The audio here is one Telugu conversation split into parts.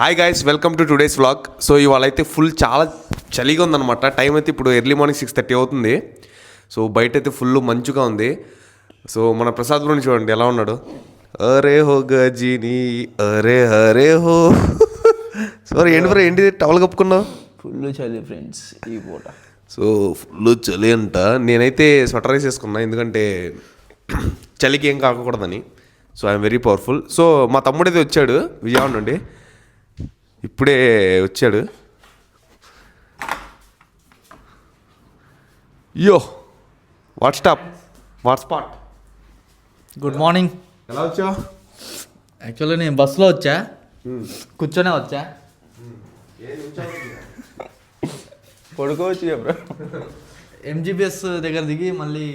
Hi guys, welcome to today's vlog. So ఇవాళ అయితే ఫుల్ చాలా చలిగా ఉందన్నమాట. టైం అయితే ఇప్పుడు ఎర్లీ మార్నింగ్ 6:30 అవుతుంది. సో బయట అయితే ఫుల్ మంచుగా ఉంది. సో మన ప్రసాద్ బ్రోని చూడండి ఎలా ఉన్నాడు. అరే హో గజీని అరే హరే హో. సారీ ఏంటి బ్రో, ఏంటి టవల్ కప్పుకున్నావు? ఫుల్ చలి ఫ్రెండ్స్ ఈ పూట. సో ఫుల్ చలి అంట. నేనైతే స్వెటర్ వేసేసుకున్నా ఎందుకంటే చలికి ఏం కాకూడదని. So I'm very powerful. So మా తమ్ముడు అయితే వచ్చాడు విజయవాడ నుండి, ఇప్పుడే వచ్చాడు. యో వాట్ స్పాట్. Good morning. ఎలా వచ్చావు? యాక్చువల్లీ నేను బస్సులో వచ్చా, కూర్చొనే వచ్చా. పడుకోవచ్చు బ్రో. ఎంజీబీఎస్ దగ్గర దిగి మళ్ళీ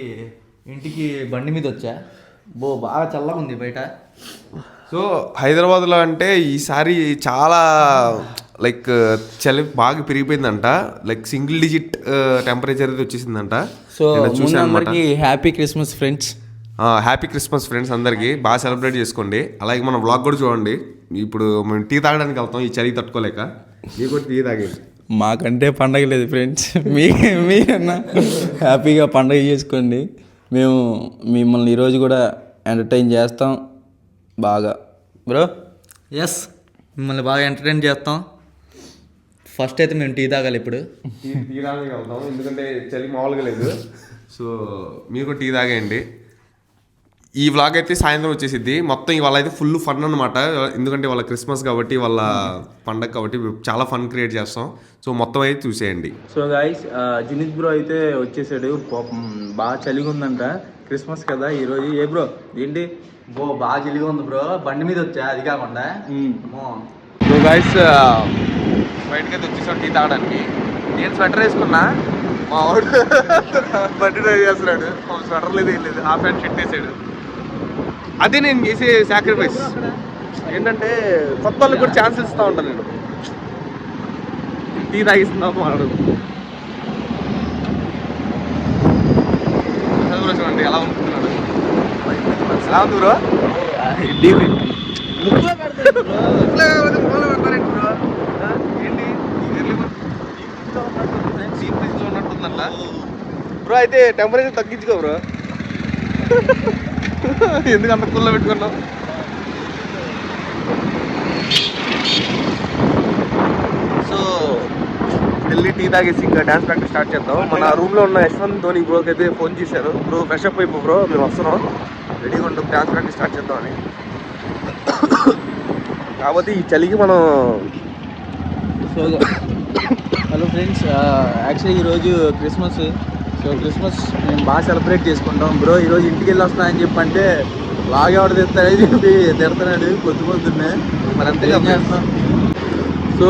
ఇంటికి బండి మీద వచ్చా. బాగా చల్లగా ఉంది బయట. సో హైదరాబాద్లో అంటే ఈసారి చాలా లైక్ చలి బాగా పెరిగిపోయిందంట. లైక్ సింగిల్ డిజిట్ టెంపరేచర్ అయితే వచ్చేసిందంట. సో అందరికీ happy Christmas friends. Happy Christmas friends, అందరికీ బాగా సెలబ్రేట్ చేసుకోండి. అలాగే మన వ్లాగ్ కూడా చూడండి. ఇప్పుడు మేము టీ తాగడానికి వెళ్తాం ఈ చలి తట్టుకోలేక. మీకు కూడా టీ తాగేది. మాకంటే పండగ లేదు ఫ్రెండ్స్, మీరన్నా హ్యాపీగా పండగ చేసుకోండి. మేము మిమ్మల్ని ఈరోజు కూడా ఎంటర్టైన్ చేస్తాం బాగా బ్రో. ఎస్, మిమ్మల్ని బాగా ఎంటర్టైన్ చేస్తాం. ఫస్ట్ అయితే మేము టీ తాగాలి ఇప్పుడు. టీ తాగడానికి వెళ్తాం ఎందుకంటే చలి మామూలుగా లేదు. సో మీరు కూడా టీ తాగేయండి. ఈ వ్లాగ్ అయితే సాయంత్రం వచ్చేసిద్ది. మొత్తం ఇవాళ అయితే ఫుల్ ఫన్ అనమాట. ఎందుకంటే వాళ్ళ క్రిస్మస్ కాబట్టి, వాళ్ళ పండగ కాబట్టి చాలా ఫన్ క్రియేట్ చేస్తాం. సో మొత్తం అయితే చూసేయండి. సో గైస్, జినిత్ బ్రో అయితే వచ్చేసాడు. బాగా చలిగా ఉందంట, క్రిస్మస్ కదా ఈరోజు. ఏ బ్రో ఏంటి బాగా చలిగా ఉంది బ్రో, బండి మీద వచ్చా. అది కాకుండా సో గైస్, బయటకైతే వచ్చేసాడు టీ తాగడానికి. నేను స్వెటర్ వేసుకున్నా, మా వాడు బండి డ్రైవ్ చేస్తున్నాడు. స్వెటర్ లేదు ఏం లేదు, హాఫ్ హ్యాండ్ షర్ట్ వేసాడు. అదే నేను చేసే సాక్రిఫైస్. ఏంటంటే కొత్త వాళ్ళకి కూడా ఛాన్స్ ఇస్తూ ఉంటాను నేను. టీ తాగిస్తున్నా వాడు. చూడండి ఎలా ఉంటున్నాడు. ఎలా ఉంది బ్రో? బ్రో అయితే టెంపరేచర్ తగ్గించుకో బ్రో. ఎందుకు అంత కూల్లో పెట్టుకున్నావు? సో వెళ్ళి టీ తాగేసి ఇంకా డ్యాన్స్ ప్రాక్టీస్ స్టార్ట్ చేద్దాం. మన రూమ్లో ఉన్న యశ్వంత్ ధోని బ్రోకి అయితే ఫోన్ చేశారు. బ్రో ఫ్రెష్ అప్ అయిపో బ్రో, మేము వస్తున్నాం, రెడీగా ఉంటాం, డ్యాన్స్ ప్రాక్టీస్ స్టార్ట్ చేద్దామని. కాబట్టి ఈ చలికి మనం సో హలో ఫ్రెండ్స్, యాక్చువల్లీ ఈరోజు క్రిస్మస్. సో క్రిస్మస్ మేము బాగా సెలబ్రేట్ చేసుకుంటాం. బ్రో ఈరోజు ఇంటికి వెళ్ళి వస్తా అని చెప్పంటే లాగేవాడు తెస్తాడని చెప్పి తిడుతున్నాడు పొద్దున్నే. మరి అంతే చేస్తాం. సో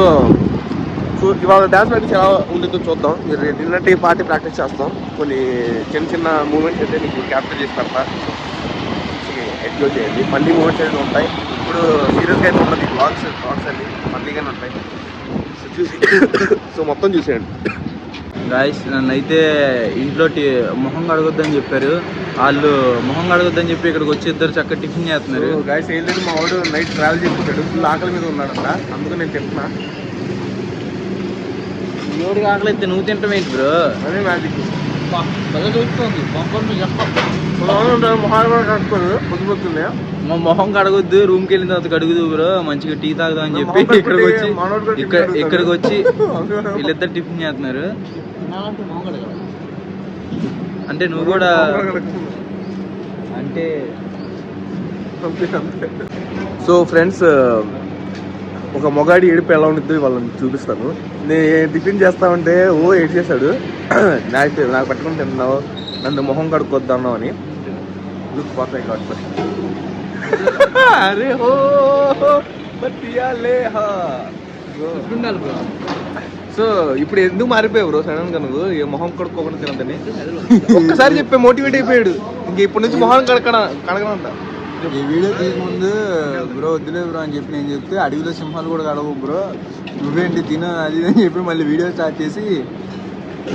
ఇవాళ డ్యాన్స్ ప్రాక్టీస్ ఎలా ఉంటుందో చూద్దాం. మీరు నిన్నటి పార్టీ ప్రాక్టీస్ చేస్తాం. కొన్ని చిన్న చిన్న మూమెంట్స్ అయితే మీకు క్యాప్చర్ చేసి పెడతా, ఎంజాయ్ చేయండి. ఫన్నీ మూమెంట్స్ అయితే ఉంటాయి. ఇప్పుడు సీరియస్గా అయితే ఉంటుంది. బ్లాగ్స్ అన్ని ఫన్నీగానే ఉంటాయి. సో మొత్తం చూసేయండి. గాయస్, నన్ను అయితే ఇంట్లో మొహం కడగొద్దని చెప్పారు. వాళ్ళు మొహం కడగొద్దని చెప్పి ఇక్కడికి వచ్చి ఇద్దరు చక్కగా టిఫిన్ చేస్తున్నారు. గాయస్ ఏం లేదు, మా వాడు నైట్ ట్రావెల్ చేసుకుంటాడు, ఫుల్ ఆకలి మీద ఉన్నాడంట, అందుకు నేను తింటున్నా. ఎవరికి ఆకలి అయితే నువ్వు తింటామేంటి బ్రో? అదే మ్యాజిక్. చూస్తుంది మొహాలు కూడా కట్టుకోదు పొద్దు పొద్దున్నే. మా మొహం కడగొద్దు, రూమ్కి వెళ్ళిన తర్వాత కడుగుదు బ్రో, మంచిగా టీ తాగుదాం అని చెప్పి ఇక్కడికి వచ్చి వీళ్ళిద్దరు టిఫిన్ చేస్తున్నారు. అంటే నువ్వు కూడా అంటే. సో ఫ్రెండ్స్, ఒక మొగాడి ఏడుపు ఎలా ఉంటుంది వాళ్ళని చూపిస్తాను. నేను టిఫిన్ చేస్తామంటే ఏడు చేశాడు. నాకు పట్టుకుని తిన్నావు, నన్ను మొహం కడుక్కొద్దాన్నావు అని. లుక్ పోతాయి కాబట్టి అరే హో సో ఇప్పుడు ఎందుకు మారిపోయావు బ్రో సడన్ గా? నువ్వు మొహం కడుక్కోకుండా తినదని ఒక్కసారి చెప్పే మోటివేట్ అయిపోయాడు. ఇంక ఇప్పటి నుంచి మొహం కడగనంట. ఈ వీడియో తీయకముందు బ్రో వద్దులే బ్రో అని చెప్పి నేను చెప్తే అడవిలో సింహాలు కూడా కడవు బ్రో, నువ్వేంటి తిన అది అని చెప్పి మళ్ళీ వీడియో స్టార్ట్ చేసి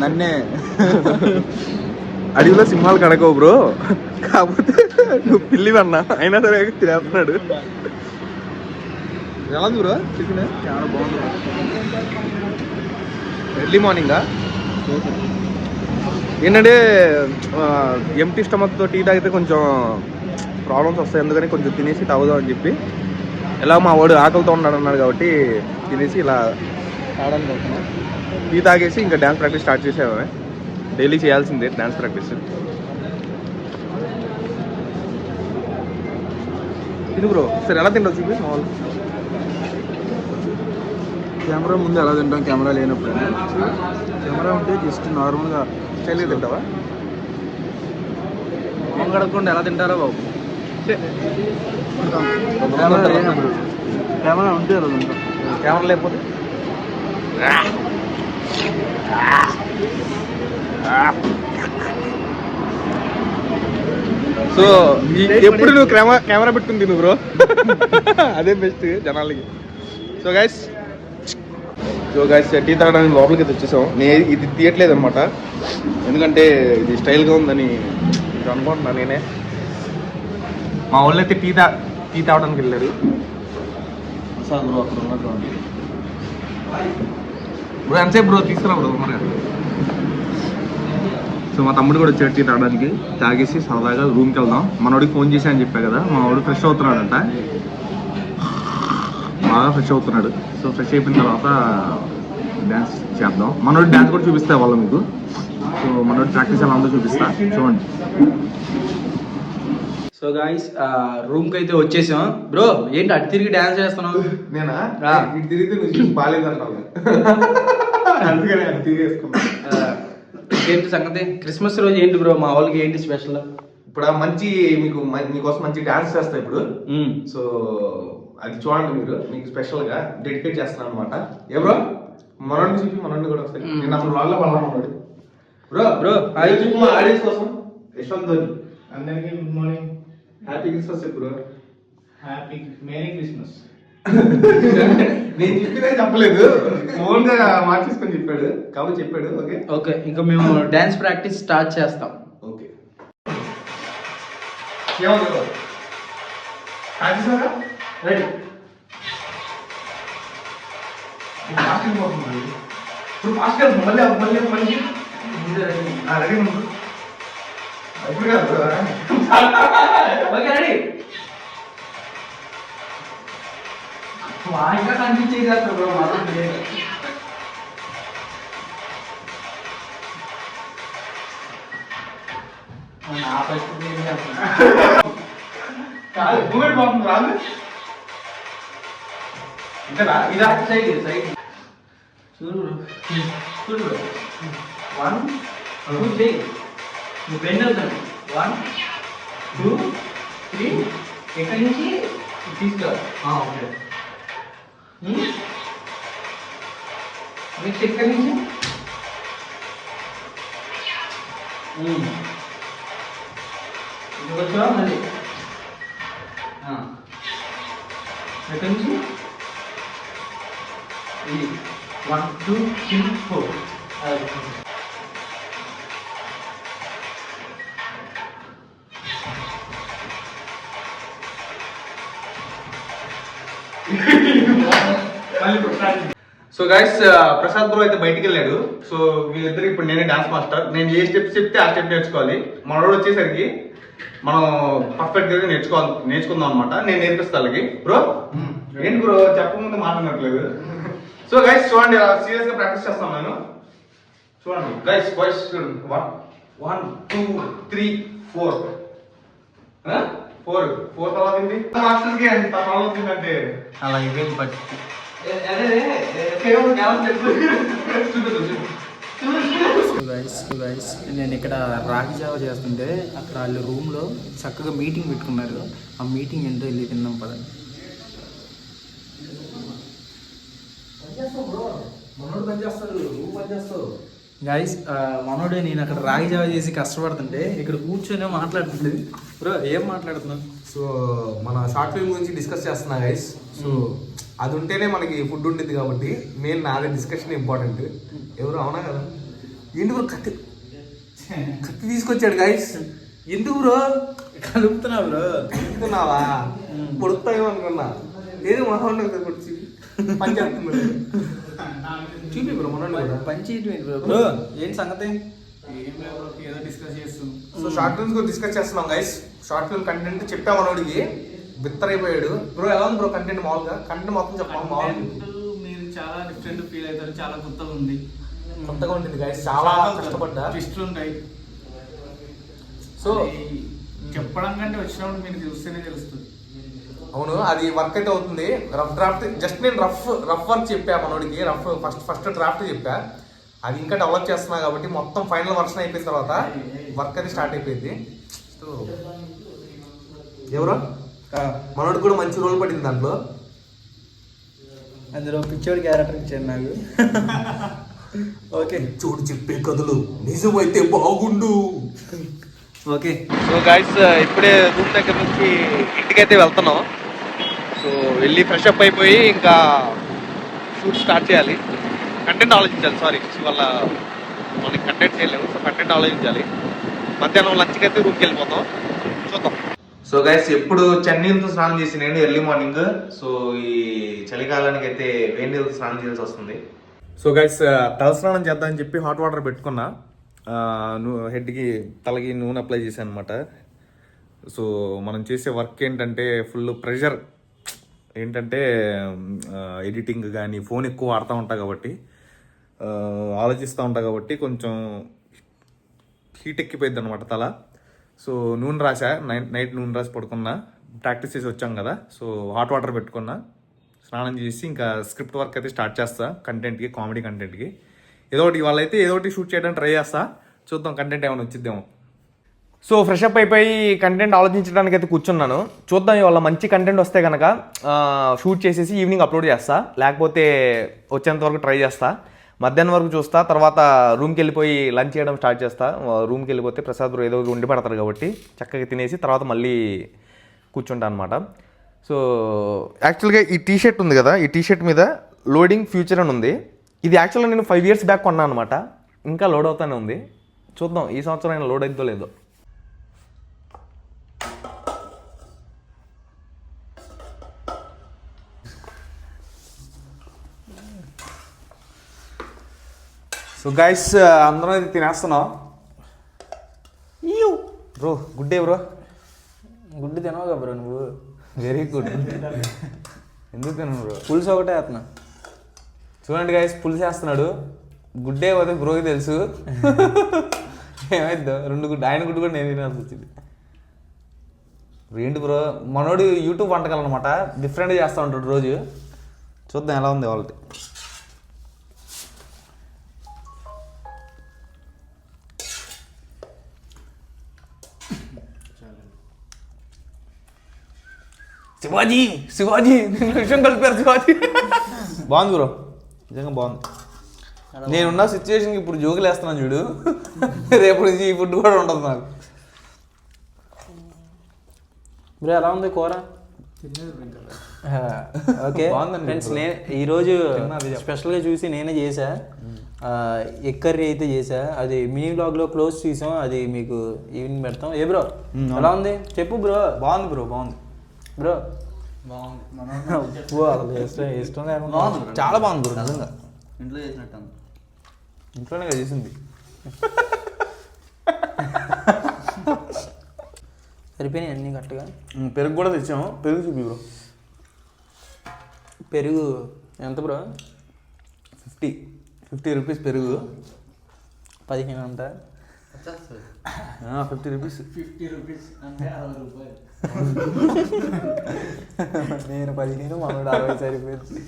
నన్నే అడవిలో సింహాలు కడగవు బ్రో, కాకపోతే నువ్వు పిల్లివన్నా అయినా సరే తినేస్తున్నాడు. ఎలా ఉంది బ్రో టిఫిన్? చాలా బాగుంది. ఎర్లీ మార్నింగా ఏంటంటే ఎంటీ స్టమక్తో టీ తాగితే కొంచెం ప్రాబ్లమ్స్ వస్తాయి, ఎందుకని కొంచెం తినేసి తాగుదాం అని చెప్పి, ఎలా మా వాడు ఆకలితో ఉన్నాడు అన్నాడు కాబట్టి తినేసి ఇలా తాగడానికి వస్తున్నాం. టీ తాగేసి ఇంకా డ్యాన్స్ ప్రాక్టీస్ స్టార్ట్ చేసామే. డైలీ చేయాల్సిందే డ్యాన్స్ ప్రాక్టీస్. ఇది బ్రో సరే ఎలా తింటావు చూపి మా వాళ్ళు. కెమెరా ముందు ఎలా తింటాం, కెమెరా లేనప్పుడు. కెమెరా ఉంటే జస్ట్ నార్మల్గా స్టైల్గా తింటావా? మొహం కడగకుండా ఎలా తింటారో బాబు. కెమెరా లేనప్పుడు. కెమెరా ఉంటే ఎలా తింటాం. కెమెరా లేకపోతే సో ఎప్పుడు నువ్వు కెమెరా పెట్టుకుని తిను బ్రో, అదే బెస్ట్ జనాలకి. సో గైస్ టీ తాగడానికి లోపలికి అయితే వచ్చేసాం. నేను ఇది తీయట్లేదు అనమాట, ఎందుకంటే ఇది స్టైల్గా ఉందని అనుకుంటున్నాను నేనే. మా వాళ్ళు అయితే టీ తాగడానికి వెళ్ళారు. బ్రో అక్కడ ఉన్నట్టు బ్రో ఎంతసేపు బ్రో తీసుకురా బ్రో మరి. సో మా తమ్ముడు కూడా వచ్చాడు టీ తాగడానికి. తాగేసి సరదాగా రూమ్కి వెళ్దాం. మనోడికి ఫోన్ చేసి అని చెప్పా కదా, మా వాడు ఫ్రెష్ అవుతున్నాడంట, బాగా ఫ్రెష్ అవుతున్నాడు. సో ఫ్రెష్ అయిపోయిన తర్వాత డ్యాన్స్ చేద్దాం. మనోడి డ్యాన్స్ కూడా చూపిస్తా వాళ్ళ మీకు. సో మనోడి ప్రాక్టీస్ ఎలా ఉందో చూపిస్తా, చూడండి. సో గాయస్ రూమ్కి అయితే వచ్చేసాం. బ్రో ఏంటి అటు తిరిగి డ్యాన్స్ చేస్తున్నావు? నేనా ఇటు తిరిగితే నువ్వు చూసి బాగాలేదంటావు, అందుకని అది తిరిగేసుకున్నా. ఏంటి సంగతి? క్రిస్మస్ రోజు ఏంటి బ్రో మా వాళ్ళకి ఏంటి స్పెషల్? ఇప్పుడు మంచి మీకోసం మంచి డాన్స్ చేస్తా ఇప్పుడు. సో అది చూడండి మీరు, మీకు స్పెషల్ గా డెడికేట్ చేస్తున్నాను అనమాట. ఏ బ్రో మనోడిని చూపి, మనోడిని కూడా వస్తాయి. నేను అసలు వాళ్ళ ఉన్నాడు బ్రో. బ్రో అది చూపి మా ఆడియన్స్ కోసం. యశ్వంత్ ధోని అందరికీ good morning, happy Christmas bro. Happy merry Christmas. నేను చెప్పినా చెప్పలేదు, ఫోన్ గా మార్చేసుకొని చెప్పాడు కాబట్టి చెప్పాడు. ఓకే ఓకే ఇంకా మేము డాన్స్ ప్రాక్టీస్ స్టార్ట్ చేస్తాం. ఓకే ఏమన్నా రెడీ ఇప్పుడు ఫాస్ట్ వెళ్తాం. మళ్ళీ మళ్ళీ రెడీ ఉండు. ఇప్పుడు కాదు ఓకే రెడీ. ఇంకా కనిపించేది బ్రో మాత్రం నా పరిస్థితి ఏం చేస్తున్నా కాదు మూమెంట్ బాగుంది రాదు. ఇంకా ఇదా సైడ్ చూడు చూడు 1 2 చేయి. నువ్వు బెండ్ అవుతాను. 1 2 3 ఎక్కడి నుంచి తీసుకో. ఓకే నెక్స్ట్ ఎక్కడి నుంచి ఇది వచ్చా మళ్ళీ ఎక్కడి నుంచి ఇది 1 2 3 4. సో గైస్ ప్రసాద్ బ్రో అయితే బయటికి వెళ్ళాడు. సో వీళ్ళిద్దరు ఇప్పుడు నేనే డాన్స్ మాస్టర్. నేను ఏ స్టెప్స్ చెప్తే ఆ స్టెప్ నేర్చుకోవాలి. మనోడు వచ్చేసరికి మనం పర్ఫెక్ట్ గా నేర్చుకుందాం అనమాట. నేను నేర్పిస్తాను వాళ్ళకి. బ్రో ఏంటి బ్రో చెప్పకముందు మాట్లాడట్లేదు. సో గైస్ చూడండి, సీరియస్ గా ప్రాక్టీస్ చేస్తాను నేను. చూడండి గైస్ వాయిస్ చూడండి. 1 2 3 4 4 తర్వాత ఏంటి మాస్టర్స్ కి ఎంత ప్రాబ్లం వచ్చిందంటే అలా ఇవేం పరిస్థితి. నేను ఇక్కడ రాగి జావ చేస్తుంటే అక్కడ వాళ్ళు రూమ్లో చక్కగా మీటింగ్ పెట్టుకున్నారు. ఆ మీటింగ్ ఏంటో వెళ్ళి తిన్నాం పదండి. గైస్ మనోడే నేను అక్కడ రాగి జావ చేసి కష్టపడుతుంటే ఇక్కడ కూర్చొని మాట్లాడుతుంది. బ్రో ఏం మాట్లాడుతున్నావు? సో మన షార్ట్ ఫిల్మ్ గురించి డిస్కస్ చేస్తున్నా గైస్. సో అది ఉంటేనే మనకి ఫుడ్ ఉంటుంది కాబట్టి మెయిన్ నాదే డిస్కషన్ ఇంపార్టెంట్. ఎవరు అవునా కదా? ఏంటి బ్రో కత్తి తీసుకొచ్చాడు గైస్. ఎందుకు బ్రో కలుపుతున్నా బ్రో? కలుపుతున్నావా? పొడుస్తాయేమో అనుకున్నా. ఏది మనోడు కొట్టి పని చేస్తుంది చూపి బ్రో మనోడు పంచి బ్రో ఏంటి సంగతి? ఏదో డిస్కస్ చేస్తున్నాం. సో షార్ట్ ఫిల్మ్స్ గురించి డిస్కస్ చేస్తున్నాం గైస్. షార్ట్ ఫిల్మ్ కంటెంట్ చెప్పా మనోడికి బిత్తరైపోయాడు. బ్రో ఎలా ఉంది బ్రో కంటెంట్? మామూలుగా కంటెంట్ మొత్తం చెప్పాలి. మామూలుగా మీరు చాలా డిఫరెంట్ ఫీల్ అవుతారు. చాలా కొత్తగా ఉంది. కొత్తగా ఉంటుంది గైస్. చాలా కష్టపడ్డా. ట్విస్టులు ఉంటాయి. సో చెప్పడం కంటే వచ్చినప్పుడు మీరు చూస్తేనే తెలుస్తుంది. అవును, అది వర్క్ అయితే అవుతుంది. రఫ్ డ్రాఫ్ట్ జస్ట్ నేను రఫ్ వర్క్ చెప్పా మనోడికి. రఫ్ ఫస్ట్ డ్రాఫ్ట్ చెప్పా. అది ఇంకా డెవలప్ చేస్తున్నా కాబట్టి మొత్తం ఫైనల్ వర్షన్ అయిపోయిన తర్వాత వర్క్ అది స్టార్ట్ అయిపోయింది. సో ఎవరో మనోడికి కూడా మంచి రోల్ పడింది దాంట్లో. అందులో పిచ్చోడి క్యారెక్టర్ ఇచ్చారు నాకు. ఓకే, చూడు చెప్పే కథలు నిజమైతే బాగుండు. ఓకే. సో గైస్ ఇప్పుడే రూమ్ దగ్గర నుంచి ఇంటికైతే వెళ్తున్నాం. సో వెళ్ళి ఫ్రెష్ అప్ అయిపోయి ఇంకా షూట్ స్టార్ట్ చేయాలి. కంటెంట్ ఆలోచించాలి. సారీ, వాళ్ళ మనకి కంటెంట్ చేయలేము. సో కంటెంట్ ఆలోచించాలి. మధ్యాహ్నం లంచ్కి అయితే రూమ్కి వెళ్ళిపోతాం. చూద్దాం. సో గైస్ ఎప్పుడు చన్నీళ్ళతో స్నానం చేసి నేను ఎర్లీ మార్నింగ్. సో ఈ చలికాలానికి అయితే వేడి నీళ్ళతో స్నానం చేయాల్సి వస్తుంది. సో గైస్ తల స్నానం చేద్దామని చెప్పి హాట్ వాటర్ పెట్టుకున్నా. హెడ్కి తలకి నూనె అప్లై చేశాను అనమాట. సో మనం చేసే వర్క్ ఏంటంటే ఫుల్ ప్రెషర్. ఏంటంటే ఎడిటింగ్ కానీ ఫోన్ ఎక్కువ వాడుతూ ఉంటా కాబట్టి, ఆలోచిస్తూ ఉంటా కాబట్టి కొంచెం హీట్ ఎక్కిపోయింది అనమాట తల. సో నూనె రాసా, నైట్ నూనె రాసి పడుకున్నా. ప్రాక్టీస్ చేసి వచ్చాం కదా, సో హాట్ వాటర్ పెట్టుకున్నా. స్నానం చేసి ఇంకా స్క్రిప్ట్ వర్క్ అయితే స్టార్ట్ చేస్తా. కంటెంట్కి, కామెడీ కంటెంట్కి ఏదో ఒకటి ఇవాళ అయితే ఏదో ఒకటి షూట్ చేయడానికి ట్రై చేస్తా. చూద్దాం కంటెంట్ ఏమైనా వచ్చిద్దేమో. సో ఫ్రెష్ అప్ అయిపోయి కంటెంట్ ఆలోచించడానికి అయితే కూర్చున్నాను. చూద్దాం ఇవాళ మంచి కంటెంట్ వస్తే కనుక షూట్ చేసేసి ఈవినింగ్ అప్లోడ్ చేస్తా. లేకపోతే వచ్చేంత వరకు ట్రై చేస్తా. మధ్యాహ్నం వరకు చూస్తా. తర్వాత రూమ్కి వెళ్ళిపోయి లంచ్ చేయడం స్టార్ట్ చేస్తా. రూమ్కి వెళ్ళిపోతే ప్రసాద్ బ్రో ఏదో వండి పెడతారు కాబట్టి చక్కగా తినేసి తర్వాత మళ్ళీ కూర్చుంటా అనమాట. సో యాక్చువల్గా ఈ టీషర్ట్ ఉంది కదా, ఈ టీషర్ట్ మీద లోడింగ్ ఫ్యూచర్ అని ఉంది. ఇది యాక్చువల్గా నేను 5 years బ్యాక్ కొన్నాను అనమాట. ఇంకా లోడ్ అవుతానే ఉంది. చూద్దాం ఈ సంవత్సరం అయినా లోడ్ అవుతుందో లేదో. సో గైస్ అందరం అయితే తినేస్తున్నాం. Bro good day bro. గుడ్డు తినవుగా బ్రో నువ్వు? Very good. ఎందుకు తిన్నాను బ్రో? పులుసు ఒకటే వేస్తున్నా. చూడండి గైస్ పులుసు వేస్తున్నాడు. గుడ్డే పోతే బ్రోకి తెలుసు ఏమైందో. 2 గుడ్డు ఆయన గుడ్డు కూడా నేను తినాల్సి వచ్చింది. ఏంటి బ్రో మనోడు యూట్యూబ్ వంటకాలు అనమాట. డిఫరెంట్గా చేస్తూ ఉంటాడు రోజు. చూద్దాం ఎలా ఉంది వాళ్ళకి. శివాజీ విషయం కలిపారు. శివాజీ బాగుంది బ్రో, నిజంగా బాగుంది. నేనున్న సిచ్యువేషన్కి ఇప్పుడు జోకులు వేస్తున్నాను చూడు. రేపు నుంచి ఈ ఫుడ్ కూడా ఉండదు నాకు. బ్రో ఎలా ఉంది కూర? ఓకే ఫ్రెండ్స్, నేను ఈరోజు స్పెషల్గా చూసి నేనే చేసా. ఎగ్ కర్రీ అయితే చేసా. అది మినీ వ్లాగ్లో క్లోజ్ చేసాం. అది మీకు ఈవినింగ్ పెడతాం. ఏ బ్రో ఎలా ఉంది చెప్పు బ్రో. బాగుంది బ్రో, బాగుంది బ్రో. ఇష్టం చాలా బాగుంది బ్రో. నిజంగా ఇంట్లో చేసినట్టు ఇంట్లోనే చేసింది. సరిపోయినాయి అన్నీ కరెక్ట్గా. పెరుగు కూడా తెచ్చాము. పెరుగు చూపి బ్రో. పెరుగు ఎంత బ్రో? 50 రూపీస్ పెరుగు. 15 అంట. 50 రూపీస్. 50 రూపీస్ అంటే 60 రూపాయలు. నేను 15 మనోడు 60 సరిపోయింది.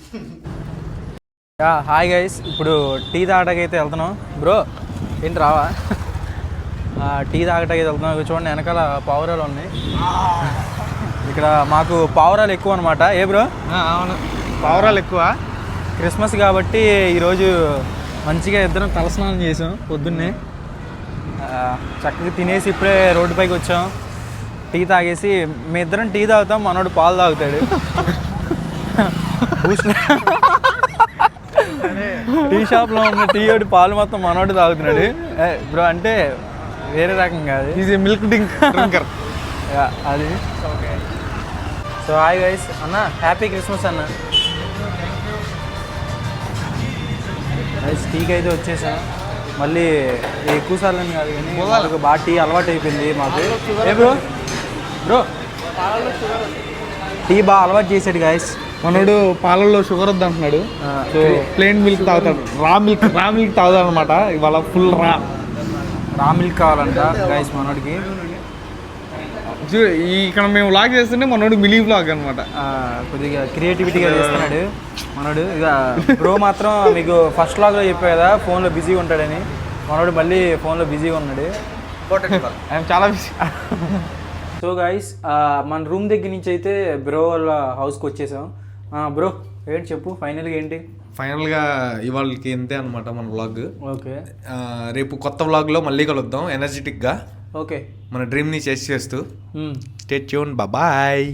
హాయ్ గైస్, ఇప్పుడు టీ తాగటానికి అయితే వెళ్తున్నాం. బ్రో ఏంటి రావా? టీ తాగటానికి అయితే వెళ్తున్నాం. చూడండి వెనకాల పావురాలు ఉన్నాయి. ఇక్కడ మాకు పావురాలు ఎక్కువ అనమాట. ఏ బ్రో? అవును, పావురాలు ఎక్కువ. క్రిస్మస్ కాబట్టి ఈరోజు మంచిగా ఇద్దరం తలస్నానం చేసాం పొద్దున్నే. చక్కగా తినేసి ఇప్పుడే రోడ్డు పైకి వచ్చాం. టీ తాగేసి మీ ఇద్దరం టీ తాగుతాం, మనోడు పాలు తాగుతాడు. టీ షాప్లో ఉన్న టీ ఒకటి పాలు మొత్తం మనోడు తాగుతున్నాడు. బ్రో అంటే వేరే రకం కాదు, ఈజ్ మిల్క్ డ్రింకర్. అది సో హాయ్ గైస్ అన్న, హ్యాపీ క్రిస్మస్ అన్న. గైస్ టీకి అయితే వచ్చేసాం. మళ్ళీ ఎక్కువ సార్లు కాదు కానీ మాకు బాగా టీ అలవాటు అయిపోయింది మాకు. ఏ బ్రో బ్రో టీ బాగా అలవాటు చేసాడు గైస్. మనోడు పాలల్లో షుగర్ వద్దు అంటున్నాడు. సో ప్లెయిన్ మిల్క్ తాగుతాడు, రా మిల్క్ తాగుతాడు అనమాట. ఇవాళ ఫుల్ రా మిల్క్ కావాలంట గైస్ మనోడికి. ఇక్కడ మేము వ్లాగ్ చేస్తుంటే మనోడు మిలీ వ్లాగ్ అనమాట. కొద్దిగా క్రియేటివిటీగా చేస్తున్నాడు మనోడు. ఇక బ్రో మాత్రం మీకు ఫస్ట్ వ్లాగ్లో చెప్పా కదా ఫోన్లో బిజీగా ఉంటాడని. మనోడు మళ్ళీ ఫోన్లో బిజీగా ఉన్నాడు. ఆయన చాలా బిజీ. సో గైస్ మన రూమ్ దగ్గర నుంచి అయితే బ్రో వాళ్ళ హౌస్కి వచ్చేసాం. బ్రో ఏంటి చెప్పు ఫైనల్గా ఏంటి? ఫైనల్గా ఇవాళకి ఇంతే అనమాట మన వ్లాగ్. ఓకే రేపు కొత్త వ్లాగ్లో మళ్ళీ కలుద్దాం ఎనర్జెటిక్గా ఓకే మన డ్రీమ్ని చేస్తూ. Stay tune, bye.